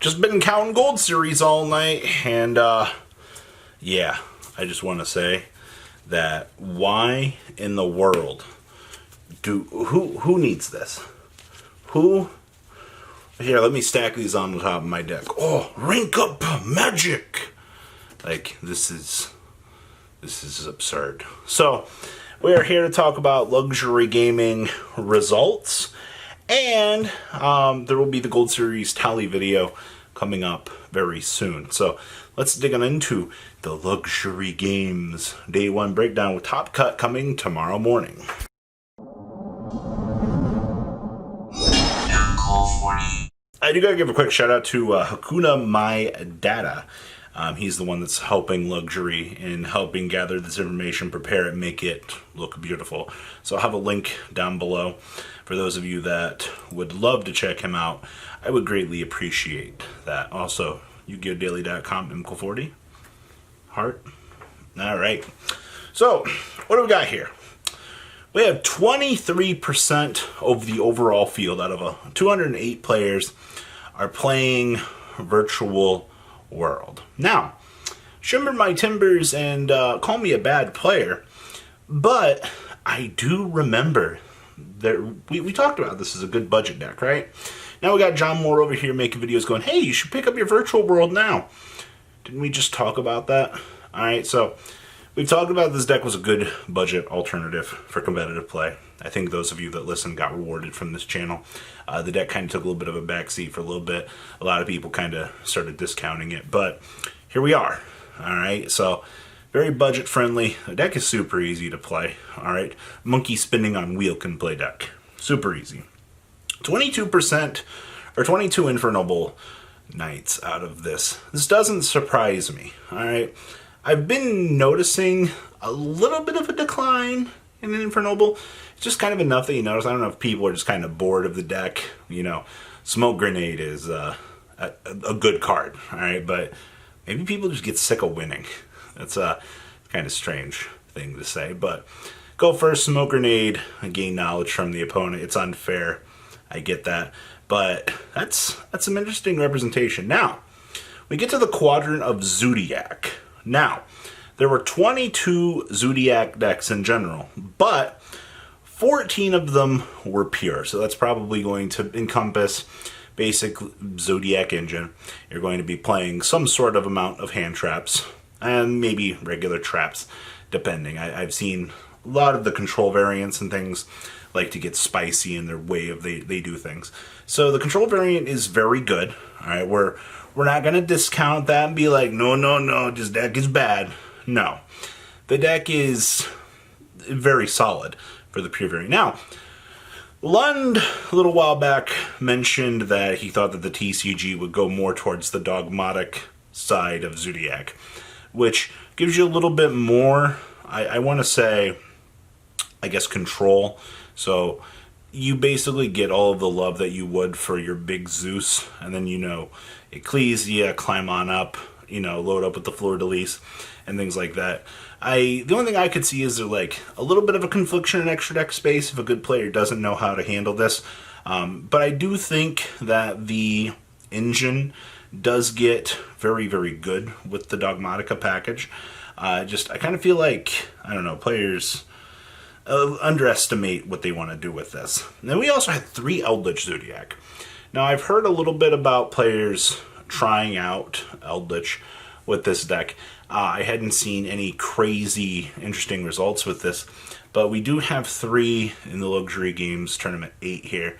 Just been counting Gold Series all night, and yeah, I just want to say that why in the world who needs this? Who? Here, let me stack these on the top of my deck. Oh, rank up magic! Like, this is absurd. So, we are here to talk about luxury gaming results, and there will be the Gold Series tally video coming up very soon. So, let's dig on into the luxury games day one breakdown with Top Cut coming tomorrow morning. I do gotta give a quick shout out to Hakuna My Data. He's the one that's helping luxury and helping gather this information, prepare it, make it look beautiful. So I'll have a link down below for those of you that would love to check him out. I would greatly appreciate that. Also, YuGiOhDaily.com, MCL40. Heart. Alright. So, what do we got here? We have 23% of the overall field out of 208 players are playing Virtual World. Now, shimmer my timbers and call me a bad player, but I do remember that we talked about this as a good budget deck, right? Now we got John Moore over here making videos going, hey, you should pick up your Virtual World now. Didn't we just talk about that? Alright, so we've talked about this deck was a good budget alternative for competitive play. I think those of you that listen got rewarded from this channel. The deck kind of took a little bit of a backseat for a little bit. A lot of people kind of started discounting it, but here we are. Alright, so very budget friendly. The deck is super easy to play. Alright, monkey spinning on wheel can play deck. Super easy. 22% or 22 Infernoble Knights out of this. This doesn't surprise me. Alright, I've been noticing a little bit of a decline in an Infernoble. It's just kind of enough that you notice. I don't know if people are just kind of bored of the deck. You know, Smoke Grenade is a good card, alright? But maybe people just get sick of winning. That's a kind of strange thing to say. But go first, Smoke Grenade, gain knowledge from the opponent. It's unfair. I get that. But that's some interesting representation. Now, we get to the Quadrant of Zodiac. Now, there were 22 Zodiac decks in general, but 14 of them were pure. So that's probably going to encompass basic Zodiac engine. You're going to be playing some sort of amount of hand traps and maybe regular traps, depending. I've seen a lot of the control variants and things like to get spicy in their way of they do things. So the control variant is very good. All right, we're not going to discount that and be like, no, this deck is bad. No, the deck is very solid for the pure variant. Now, Lund, a little while back, mentioned that he thought that the TCG would go more towards the dogmatic side of Zodiac, which gives you a little bit more, I want to say, I guess, control. So you basically get all of the love that you would for your big Zeus, and then, you know, Ecclesia, climb on up, you know, load up with the Fleur-de-Lis and things like that. The only thing I could see is there like a little bit of a confliction in extra deck space if a good player doesn't know how to handle this. But I do think that the engine does get very, very good with the Dogmatica package. I kind of feel like, I don't know, players underestimate what they want to do with this. And then we also had 3 Eldritch Zodiac. Now, I've heard a little bit about players trying out Eldritch with this deck. I hadn't seen any crazy interesting results with this, but we do have 3 in the Luxury Games Tournament 8 here.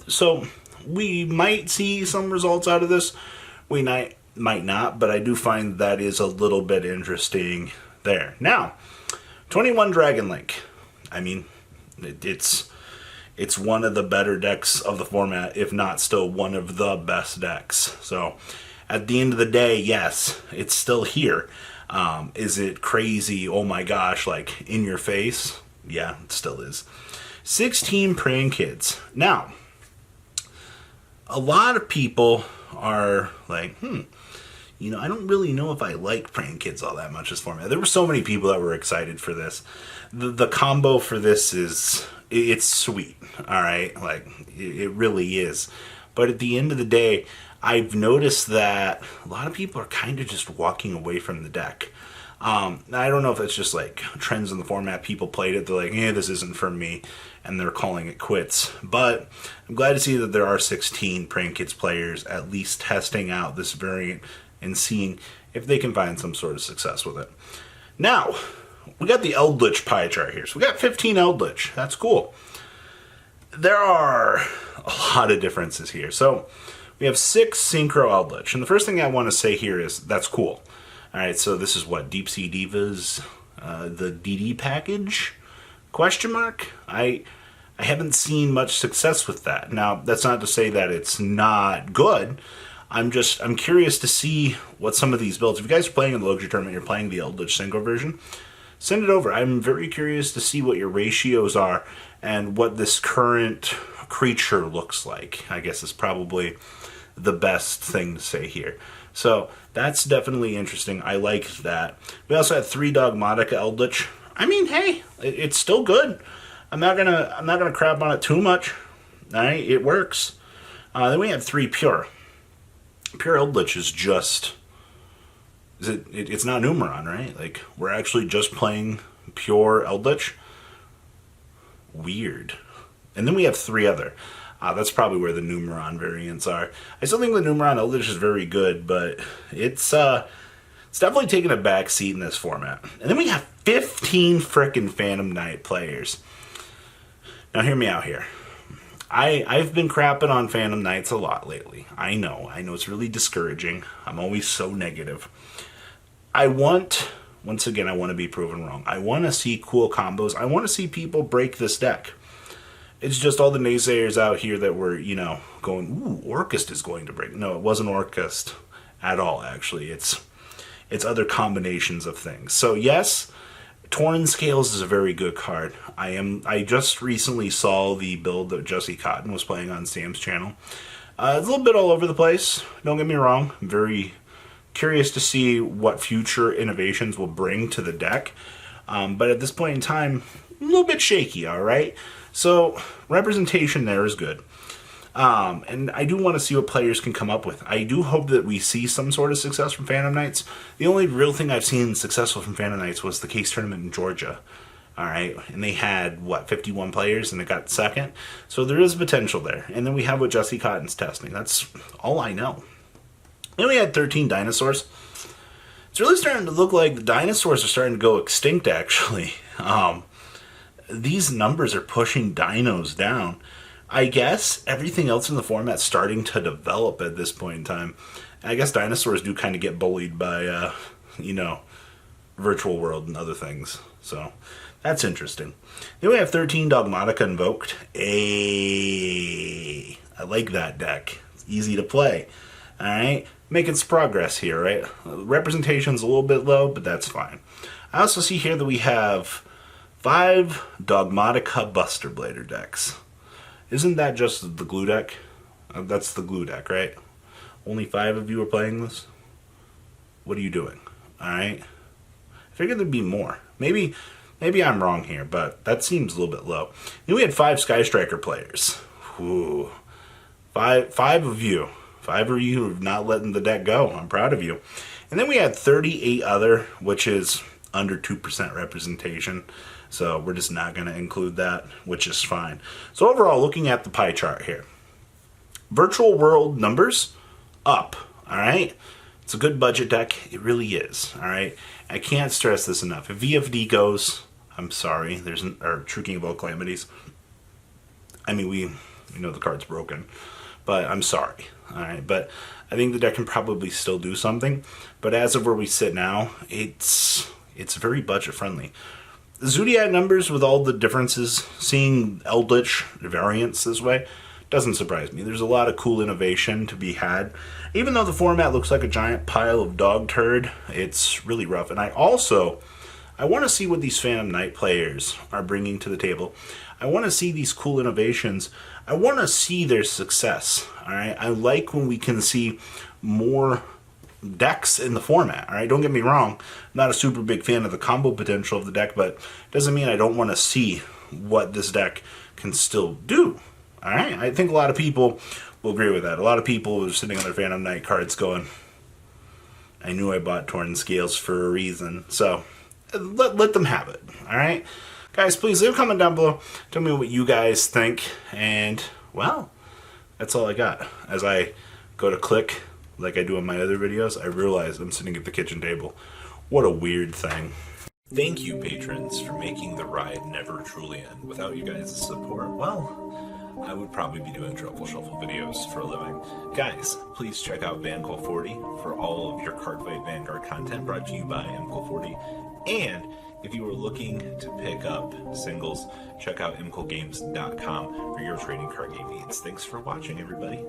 So we might see some results out of this. We might not, but I do find that is a little bit interesting there. Now, 21 Dragon Link. I mean, it's one of the better decks of the format, if not still one of the best decks. So, at the end of the day, yes, it's still here. Is it crazy, oh my gosh, like, in your face? Yeah, it still is. 16 Praying Kids. Now, a lot of people are like, you know, I don't really know if I like Praying Kids all that much this format. There were so many people that were excited for this. The combo for this is, it's sweet, all right? Like, it really is. But at the end of the day, I've noticed that a lot of people are kind of just walking away from the deck. I don't know if it's just like trends in the format. People played it, they're like, this isn't for me, and they're calling it quits. But I'm glad to see that there are 16 Praying Kids players at least testing out this variant and seeing if they can find some sort of success with it. Now, we got the Eldritch pie chart here. So we got 15 Eldritch. That's cool. There are a lot of differences here. So we have 6 Synchro Eldritch. And the first thing I want to say here is that's cool. All right, so this is what, Deep Sea Divas, the DD package? Question mark? I haven't seen much success with that. Now, that's not to say that it's not good. I'm curious to see what some of these builds. If you guys are playing in the Luxury Tournament, you're playing the Eldritch Synchro version, send it over. I'm very curious to see what your ratios are and what this current creature looks like. I guess is probably the best thing to say here. So that's definitely interesting. I like that. We also had 3 Dogmatica Eldritch. I mean, hey, it's still good. I'm not gonna crap on it too much. All right, it works. Then we have 3 Pure. Pure Eldritch is just it's not Numeron, right? Like we're actually just playing pure Eldritch. Weird. And then we have 3 other. That's probably where the Numeron variants are. I still think the Numeron Eldritch is very good, but it's definitely taking a back seat in this format. And then we have 15 frickin' Phantom Knight players. Now hear me out here. I've been crapping on Phantom Knights a lot lately. I know it's really discouraging. I'm always so negative. Once again, I want to be proven wrong. I want to see cool combos. I want to see people break this deck. It's just all the naysayers out here that were, going, ooh, Orcust is going to break. No, it wasn't Orcust at all, actually. It's other combinations of things. So yes, Torn Scales is a very good card. I just recently saw the build that Jesse Cotton was playing on Sam's channel. It's a little bit all over the place. Don't get me wrong. I'm very curious to see what future innovations will bring to the deck. But at this point in time, a little bit shaky, all right? So representation there is good. And I do want to see what players can come up with. I do hope that we see some sort of success from Phantom Knights. The only real thing I've seen successful from Phantom Knights was the case tournament in Georgia. All right, and they had, 51 players, and it got second. So there is potential there. And then we have what Jesse Cotton's testing. That's all I know. Then we had 13 dinosaurs. It's really starting to look like the dinosaurs are starting to go extinct, actually. These numbers are pushing dinos down. I guess everything else in the format's starting to develop at this point in time. And I guess dinosaurs do kind of get bullied by, Virtual World and other things. So that's interesting. Then we have 13 Dogmatica Invoked. I like that deck. It's easy to play. All right, making some progress here, right? Representation's a little bit low, but that's fine. I also see here that we have 5 Dogmatica Buster Blader decks. Isn't that just the glue deck? That's the glue deck, right? Only 5 of you are playing this? What are you doing? Alright? I figured there'd be more. Maybe I'm wrong here, but that seems a little bit low. Then we had 5 Sky Striker players. Ooh. Five of you. 5 of you have not letting the deck go. I'm proud of you. And then we had 38 other, which is under 2% representation. So we're just not going to include that, which is fine. So overall, looking at the pie chart here, Virtual World numbers up, all right? It's a good budget deck. It really is, all right? I can't stress this enough. If VFD goes, I'm sorry, or True King of All Calamities. I mean, we know the card's broken, but I'm sorry, all right? But I think the deck can probably still do something. But as of where we sit now, it's very budget friendly. Zodiac numbers with all the differences, seeing Eldritch variants this way, doesn't surprise me. There's a lot of cool innovation to be had. Even though the format looks like a giant pile of dog turd, it's really rough. And I want to see what these Phantom Knight players are bringing to the table. I want to see these cool innovations. I want to see their success. All right, I like when we can see more decks in the format. All right, don't get me wrong. I'm not a super big fan of the combo potential of the deck, but it doesn't mean I don't want to see what this deck can still do. All right, I think a lot of people will agree with that. A lot of people were sitting on their Phantom Knight cards going, I knew I bought Torn Scales for a reason. So, let them have it, alright? Guys, please leave a comment down below. Tell me what you guys think. And, well, that's all I got. As I go to click, like I do in my other videos, I realize I'm sitting at the kitchen table. What a weird thing. Thank you, patrons, for making the ride never truly end. Without you guys' support, well, I would probably be doing Truffle Shuffle videos for a living. Guys, please check out VanCool40 for all of your Cardfight Vanguard content brought to you by MCool40. And if you are looking to pick up singles, check out MCoolGames.com for your trading card game needs. Thanks for watching, everybody.